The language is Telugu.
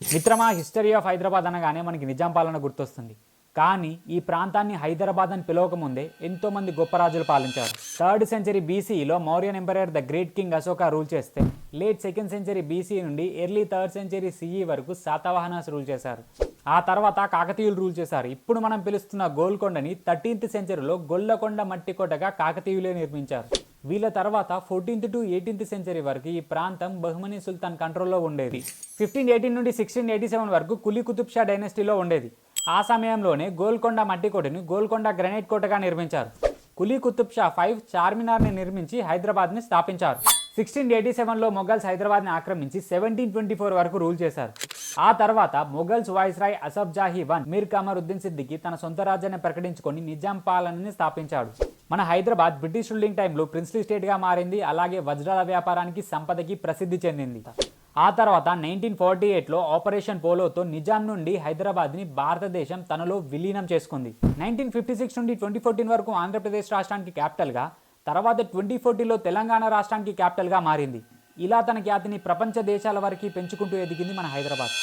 మిత్రమా, హిస్టరీ ఆఫ్ హైదరాబాద్ అనగానే మనకి నిజాం పాలన గుర్తొస్తుంది. కానీ ఈ ప్రాంతాన్ని హైదరాబాద్ అని పిలవకముందే ఎంతోమంది గొప్ప రాజులు పాలించారు. 3rd సెంచరీ బీసీలో Mauryan emperor the great king Ashoka rule చేస్తే, లేట్ 2nd సెంచరీ బీసీ నుండి ఎర్లీ 3rd సెంచరీ సిఈ వరకు శాతవాహనాస్ రూల్ చేశారు. ఆ తర్వాత కాకతీయులు రూల్ చేశారు. ఇప్పుడు మనం పిలుస్తున్న గోల్కొండని 13th సెంచరీలో గొల్లకొండ మట్టికోటగా కాకతీయులే నిర్మించారు. వీళ్ళ తర్వాత 14th to 18th సెంచరీ వరకు ఈ ప్రాంతం బహ్మనీ సుల్తాన్ కంట్రోల్లో ఉండేది. 1518 నుండి 1687 వరకు కులీ కుతుబ్ షా డైనెస్టీలో ఉండేది. ఆ సమయంలోనే గోల్కొండ మట్టికోటని గోల్కొండ గ్రనైట్ కోటగా నిర్మించారు. కులీ కుతుబ్ షా 5 చార్మినార్ని నిర్మించి హైదరాబాద్ని స్థాపించారు. 1687లో మొఘల్స్ హైదరాబాద్ని ఆక్రమించి 1724 వరకు రూల్ చేశారు. ఆ తర్వాత Mughals Viceroy Asaf Jahi I మీర్ కమరుద్దీన్ సిద్దికి తన సొంత రాజ్యాన్ని ప్రకటించుకొని నిజాం పాలనని స్థాపించాడు. మన హైదరాబాద్ బ్రిటిష్ రూలింగ్ టైంలో ప్రిన్స్లీ స్టేట్గా మారింది. అలాగే వజ్రాల వ్యాపారానికి, సంపదకి ప్రసిద్ధి చెందింది. ఆ తర్వాత 1948లో ఆపరేషన్ పోలోతో నిజాం నుండి హైదరాబాద్ని భారతదేశం తనలో విలీనం చేసుకుంది. 1956 నుండి 2014 వరకు ఆంధ్రప్రదేశ్ రాష్ట్రానికి క్యాపిటల్గా, తర్వాత 2040లో తెలంగాణ రాష్ట్రానికి క్యాపిటల్గా మారింది. ఇలా తన ఖ్యాతిని ప్రపంచ దేశాల వరకు పెంచుకుంటూ ఎదిగింది మన హైదరాబాద్.